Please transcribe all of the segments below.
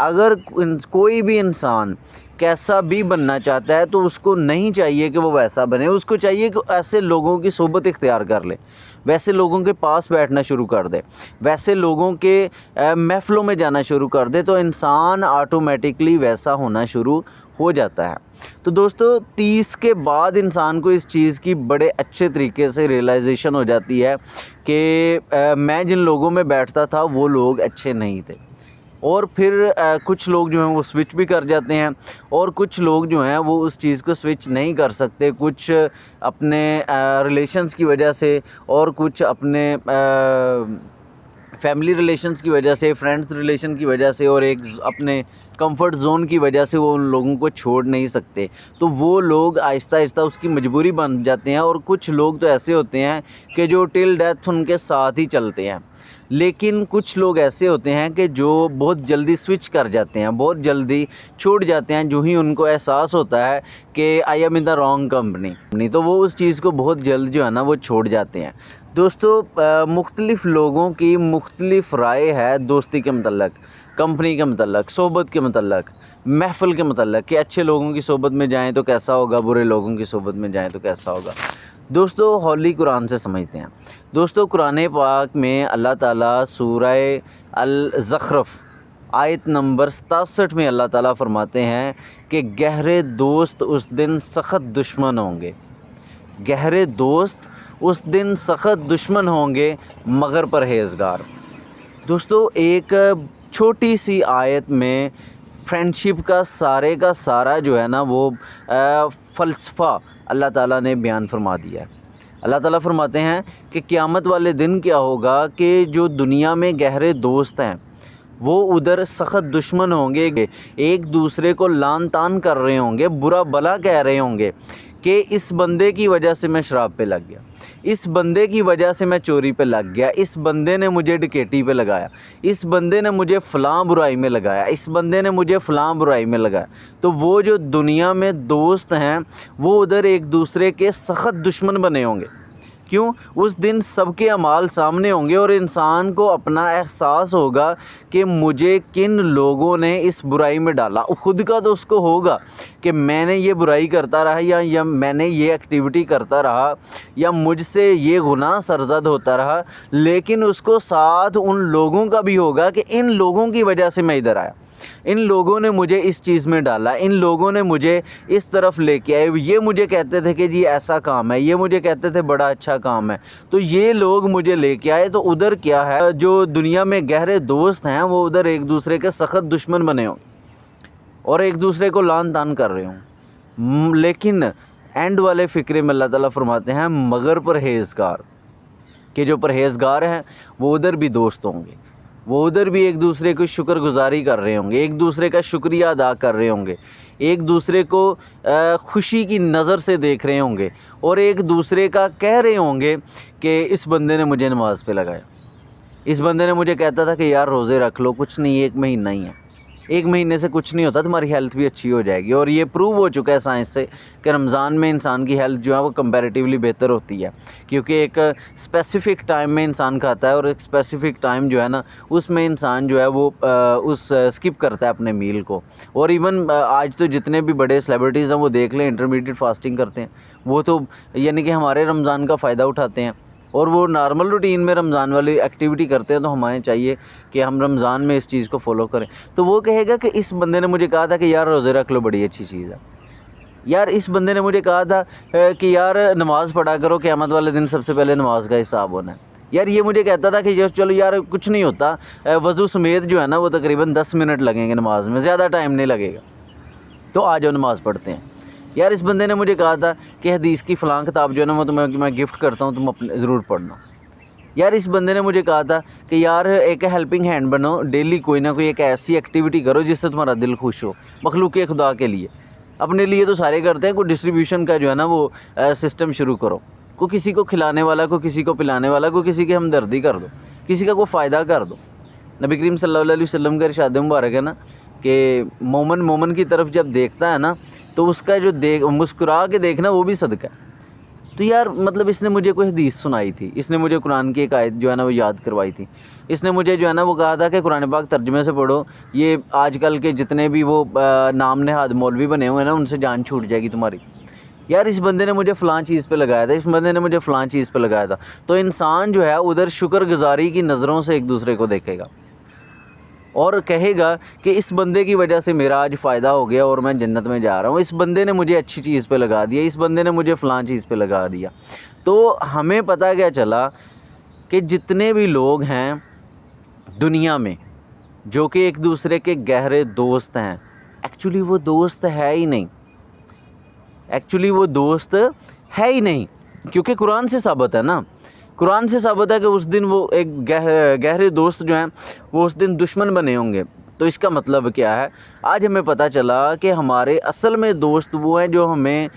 اگر کوئی بھی انسان کیسا بھی بننا چاہتا ہے تو اس کو نہیں چاہیے کہ وہ ویسا بنے، اس کو چاہیے کہ ایسے لوگوں کی صحبت اختیار کر لے، ویسے لوگوں کے پاس بیٹھنا شروع کر دے، ویسے لوگوں کے محفلوں میں جانا شروع کر دے، تو انسان آٹومیٹکلی ویسا ہونا شروع ہو جاتا ہے۔ تو دوستو 30 کے بعد انسان کو اس چیز کی بڑے اچھے طریقے سے ریئلائزیشن ہو جاتی ہے کہ میں جن لوگوں میں بیٹھتا تھا وہ لوگ اچھے نہیں تھے، اور پھر کچھ لوگ جو ہیں وہ سوئچ بھی کر جاتے ہیں، اور کچھ لوگ جو ہیں وہ اس چیز کو سوئچ نہیں کر سکتے، کچھ اپنے ریلیشنز کی وجہ سے، اور کچھ اپنے فیملی ریلیشنز کی وجہ سے، فرینڈز ریلیشن کی وجہ سے، اور ایک اپنے کمفرٹ زون کی وجہ سے وہ ان لوگوں کو چھوڑ نہیں سکتے، تو وہ لوگ آہستہ آہستہ اس کی مجبوری بن جاتے ہیں۔ اور کچھ لوگ تو ایسے ہوتے ہیں کہ جو ٹل ڈیتھ ان کے ساتھ ہی چلتے ہیں، لیکن کچھ لوگ ایسے ہوتے ہیں کہ جو بہت جلدی سوئچ کر جاتے ہیں، بہت جلدی چھوڑ جاتے ہیں، جو ہی ان کو احساس ہوتا ہے کہ I am in the wrong company, تو وہ اس چیز کو بہت جلد جو ہے نا وہ چھوڑ جاتے ہیں۔ دوستو مختلف لوگوں کی مختلف رائے ہے دوستی کے متعلق، کمپنی کے متعلق، صحبت کے متعلق، محفل کے متعلق، کہ اچھے لوگوں کی صحبت میں جائیں تو کیسا ہوگا، برے لوگوں کی صحبت میں جائیں تو کیسا ہوگا۔ دوستو ہولی قرآن سے سمجھتے ہیں۔ دوستو قرآن پاک میں اللہ تعالیٰ سورہ الزخرف آیت نمبر 67 میں اللہ تعالیٰ فرماتے ہیں کہ گہرے دوست اس دن سخت دشمن ہوں گے، گہرے دوست اس دن سخت دشمن ہوں گے مگر پرہیزگار۔ دوستو ایک چھوٹی سی آیت میں فرینڈشپ کا سارا جو ہے نا وہ فلسفہ اللہ تعالیٰ نے بیان فرما دیا ہے۔ اللہ تعالیٰ فرماتے ہیں کہ قیامت والے دن کیا ہوگا کہ جو دنیا میں گہرے دوست ہیں وہ ادھر سخت دشمن ہوں گے، ایک دوسرے کو لان تان کر رہے ہوں گے، برا بلا کہہ رہے ہوں گے کہ اس بندے کی وجہ سے میں شراب پہ لگ گیا، اس بندے کی وجہ سے میں چوری پہ لگ گیا، اس بندے نے مجھے ڈکیٹی پہ لگایا، اس بندے نے مجھے فلاں برائی میں لگایا، اس بندے نے مجھے فلاں برائی میں لگایا۔ تو وہ جو دنیا میں دوست ہیں وہ ادھر ایک دوسرے کے سخت دشمن بنے ہوں گے۔ کیوں؟ اس دن سب کے اعمال سامنے ہوں گے، اور انسان کو اپنا احساس ہوگا کہ مجھے کن لوگوں نے اس برائی میں ڈالا۔ خود کا تو اس کو ہوگا کہ میں نے یہ برائی کرتا رہا، یا میں نے یہ ایکٹیویٹی کرتا رہا، یا مجھ سے یہ گناہ سرزد ہوتا رہا، لیکن اس کو ساتھ ان لوگوں کا بھی ہوگا کہ ان لوگوں کی وجہ سے میں ادھر آیا، ان لوگوں نے مجھے اس چیز میں ڈالا، ان لوگوں نے مجھے اس طرف لے کے آئے، یہ مجھے کہتے تھے کہ جی ایسا کام ہے، یہ مجھے کہتے تھے بڑا اچھا کام ہے، تو یہ لوگ مجھے لے کے آئے۔ تو ادھر کیا ہے، جو دنیا میں گہرے دوست ہیں وہ ادھر ایک دوسرے کے سخت دشمن بنے ہوں اور ایک دوسرے کو لان تان کر رہے ہوں، لیکن اینڈ والے فقرے میں اللہ تعالیٰ فرماتے ہیں مگر پرہیزگار، کہ جو پرہیزگار ہیں وہ ادھر بھی دوست ہوں گے، وہ ادھر بھی ایک دوسرے کو شکر گزاری کر رہے ہوں گے، ایک دوسرے کا شکریہ ادا کر رہے ہوں گے، ایک دوسرے کو خوشی کی نظر سے دیکھ رہے ہوں گے، اور ایک دوسرے کا کہہ رہے ہوں گے کہ اس بندے نے مجھے نماز پہ لگایا، اس بندے نے مجھے کہتا تھا کہ یار روزے رکھ لو، کچھ نہیں، 1 مہینہ ہی ہے، 1 مہینے سے کچھ نہیں ہوتا، تمہاری ہیلتھ بھی اچھی ہو جائے گی۔ اور یہ پروو ہو چکا ہے سائنس سے کہ رمضان میں انسان کی ہیلتھ جو ہے وہ کمپیریٹیولی بہتر ہوتی ہے، کیونکہ ایک اسپیسیفک ٹائم میں انسان کھاتا ہے، اور ایک اسپیسیفک ٹائم جو ہے نا اس میں انسان جو ہے وہ اسکپ کرتا ہے اپنے میل کو۔ اور ایون آج تو جتنے بھی بڑے سیلیبریٹیز ہیں وہ دیکھ لیں انٹرمیڈیٹ فاسٹنگ کرتے ہیں، وہ تو یعنی کہ ہمارے رمضان کا فائدہ اٹھاتے ہیں، اور وہ نارمل روٹین میں رمضان والی ایکٹیویٹی کرتے ہیں، تو ہمیں چاہیے کہ ہم رمضان میں اس چیز کو فالو کریں۔ تو وہ کہے گا کہ اس بندے نے مجھے کہا تھا کہ یار روزے رکھ لو، بڑی اچھی چیز ہے، یار اس بندے نے مجھے کہا تھا کہ یار نماز پڑھا کرو، قیامت والے دن سب سے پہلے نماز کا حساب ہونا ہے، یار یہ مجھے کہتا تھا کہ چلو یار کچھ نہیں ہوتا، وضو سمیت جو ہے نا وہ تقریباً 10 منٹ لگیں گے نماز میں، زیادہ ٹائم نہیں لگے گا، تو آ جاؤ نماز پڑھتے ہیں۔ یار اس بندے نے مجھے کہا تھا کہ حدیث کی فلاں کتاب جو ہے نا وہ تمہیں میں گفٹ کرتا ہوں، تم اپنے ضرور پڑھنا۔ یار اس بندے نے مجھے کہا تھا کہ یار ایک ہیلپنگ ہینڈ بنو، ڈیلی کوئی نہ کوئی ایک ایسی ایکٹیویٹی کرو جس سے تمہارا دل خوش ہو، مخلوق خدا کے لیے، اپنے لیے تو سارے کرتے ہیں، کوئی ڈسٹریبیوشن کا جو ہے نا وہ سسٹم شروع کرو، کوئی کسی کو کھلانے والا، کوئی کسی کو پلانے والا، کوئی کسی کی ہمدردی کر دو، کسی کا کوئی فائدہ کر دو۔ نبی کریم صلی اللہ علیہ وسلم کا ارشاد مبارک ہے نا کہ مومن کی طرف جب دیکھتا ہے نا تو اس کا جو مسکرا کے دیکھنا وہ بھی صدقہ ہے۔ تو یار مطلب اس نے مجھے کوئی حدیث سنائی تھی, اس نے مجھے قرآن کی ایک آیت جو ہے نا وہ یاد کروائی تھی, اس نے مجھے جو ہے نا وہ کہا تھا کہ قرآن پاک ترجمے سے پڑھو, یہ آج کل کے جتنے بھی وہ نام نہاد مولوی بنے ہوئے ہیں نا ان سے جان چھوٹ جائے گی تمہاری. یار اس بندے نے مجھے فلاں چیز پہ لگایا تھا, اس بندے نے مجھے فلاں چیز پہ لگایا تھا. تو انسان جو ہے ادھر شکر گزاری کی نظروں سے ایک دوسرے کو دیکھے گا اور کہے گا کہ اس بندے کی وجہ سے میرا آج فائدہ ہو گیا اور میں جنت میں جا رہا ہوں, اس بندے نے مجھے اچھی چیز پہ لگا دیا, اس بندے نے مجھے فلاں چیز پہ لگا دیا. تو ہمیں پتہ کیا چلا کہ جتنے بھی لوگ ہیں دنیا میں جو کہ ایک دوسرے کے گہرے دوست ہیں, ایکچولی وہ دوست ہے ہی نہیں, ایکچولی وہ دوست ہے ہی نہیں. کیونکہ قرآن سے ثابت ہے نا, قرآن سے ثابت ہے کہ اس دن وہ ایک گہرے دوست جو ہیں وہ اس دن دشمن بنے ہوں گے. تو اس کا مطلب کیا ہے, آج ہمیں پتہ چلا کہ ہمارے اصل میں دوست وہ ہیں جو ہمیں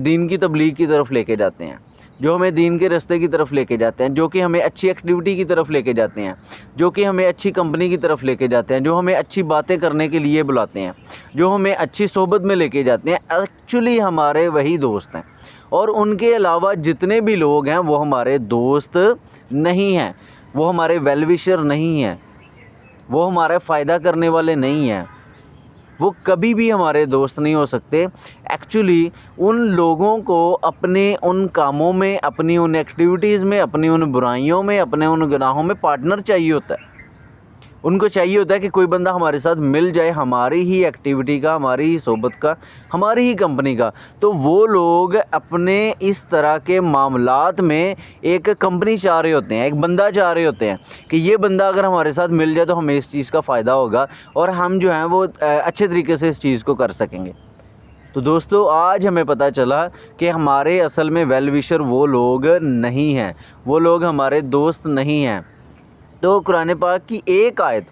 دین کی تبلیغ کی طرف لے کے جاتے ہیں, جو ہمیں دین کے راستے کی طرف لے کے جاتے ہیں, جو کہ ہمیں اچھی ایکٹیویٹی کی طرف لے کے جاتے ہیں, جو کہ ہمیں اچھی کمپنی کی طرف لے کے جاتے ہیں, جو ہمیں اچھی باتیں کرنے کے لیے بلاتے ہیں, جو ہمیں اچھی صحبت میں لے کے جاتے ہیں. ایکچولی ہمارے وہی دوست ہیں, اور ان کے علاوہ جتنے بھی لوگ ہیں وہ ہمارے دوست نہیں ہیں, وہ ہمارے ویل وشر نہیں ہیں, وہ ہمارا فائدہ کرنے والے نہیں ہیں, وہ کبھی بھی ہمارے دوست نہیں ہو سکتے. ایکچولی ان لوگوں کو اپنے ان کاموں میں, اپنی ان ایکٹیویٹیز میں, اپنی ان برائیوں میں, اپنے ان گناہوں میں پارٹنر چاہیے ہوتا ہے. ان کو چاہیے ہوتا ہے کہ کوئی بندہ ہمارے ساتھ مل جائے, ہماری ہی ایکٹیویٹی کا, ہماری ہی صحبت کا, ہماری ہی کمپنی کا. تو وہ لوگ اپنے اس طرح کے معاملات میں ایک کمپنی چاہ رہے ہوتے ہیں, ایک بندہ چاہ رہے ہوتے ہیں کہ یہ بندہ اگر ہمارے ساتھ مل جائے تو ہمیں اس چیز کا فائدہ ہوگا اور ہم جو ہیں وہ اچھے طریقے سے اس چیز کو کر سکیں گے. تو دوستو آج ہمیں پتہ چلا کہ ہمارے اصل میں ویل وشر وہ لوگ نہیں ہیں, وہ لوگ ہمارے دوست نہیں ہیں. تو قرآن پاک کی ایک آیت,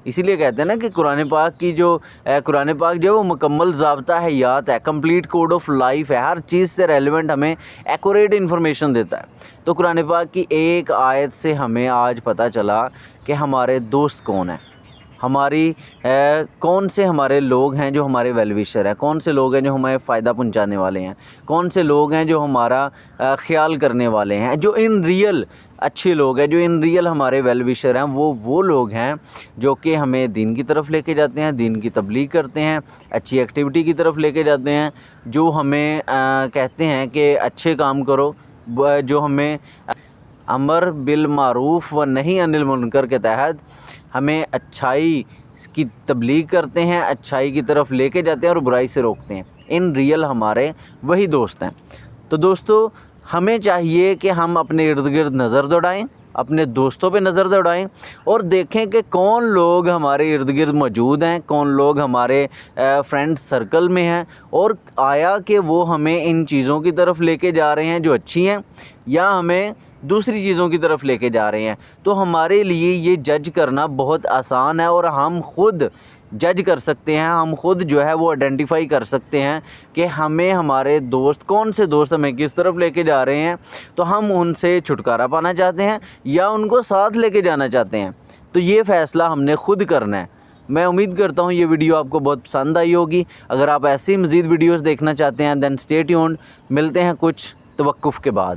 اسی لیے کہتے ہیں نا کہ قرآن پاک جو ہے وہ مکمل ضابطہ حیات ہے, کمپلیٹ کوڈ آف لائف ہے, ہر چیز سے ریلیونٹ ہمیں ایکوریٹ انفارمیشن دیتا ہے. تو قرآن پاک کی ایک آیت سے ہمیں آج پتہ چلا کہ ہمارے دوست کون ہیں, ہماری کون سے ہمارے لوگ ہیں جو ہمارے ویل وشر ہیں, کون سے لوگ ہیں جو ہمیں فائدہ پہنچانے والے ہیں, کون سے لوگ ہیں جو ہمارا خیال کرنے والے ہیں, جو ان ریئل اچھے لوگ ہیں, جو ان ریئل ہمارے ویل وشر ہیں. وہ لوگ ہیں جو کہ ہمیں دین کی طرف لے کے جاتے ہیں, دین کی تبلیغ کرتے ہیں, اچھی ایکٹیویٹی کی طرف لے کے جاتے ہیں, جو ہمیں کہتے ہیں کہ اچھے کام کرو, جو ہمیں امر بالمعروف و نہی عن المنکر کے تحت ہمیں اچھائی کی تبلیغ کرتے ہیں, اچھائی کی طرف لے کے جاتے ہیں اور برائی سے روکتے ہیں. ان ریئل ہمارے وہی دوست ہیں. تو دوستو ہمیں چاہیے کہ ہم اپنے ارد گرد نظر دوڑائیں, اپنے دوستوں پہ نظر دوڑائیں اور دیکھیں کہ کون لوگ ہمارے ارد گرد موجود ہیں, کون لوگ ہمارے فرینڈ سرکل میں ہیں, اور آیا کہ وہ ہمیں ان چیزوں کی طرف لے کے جا رہے ہیں جو اچھی ہیں یا ہمیں دوسری چیزوں کی طرف لے کے جا رہے ہیں. تو ہمارے لیے یہ جج کرنا بہت آسان ہے اور ہم خود جج کر سکتے ہیں, ہم خود جو ہے وہ آئیڈینٹیفائی کر سکتے ہیں کہ ہمیں ہمارے دوست, کون سے دوست ہمیں کس طرف لے کے جا رہے ہیں. تو ہم ان سے چھٹکارا پانا چاہتے ہیں یا ان کو ساتھ لے کے جانا چاہتے ہیں. تو یہ فیصلہ ہم نے خود کرنا ہے. میں امید کرتا ہوں یہ ویڈیو آپ کو بہت پسند آئی ہوگی. اگر آپ ایسی مزید ویڈیوز دیکھنا چاہتے ہیں دین اسٹے ٹیونڈ. ملتے ہیں کچھ توقف کے بعد.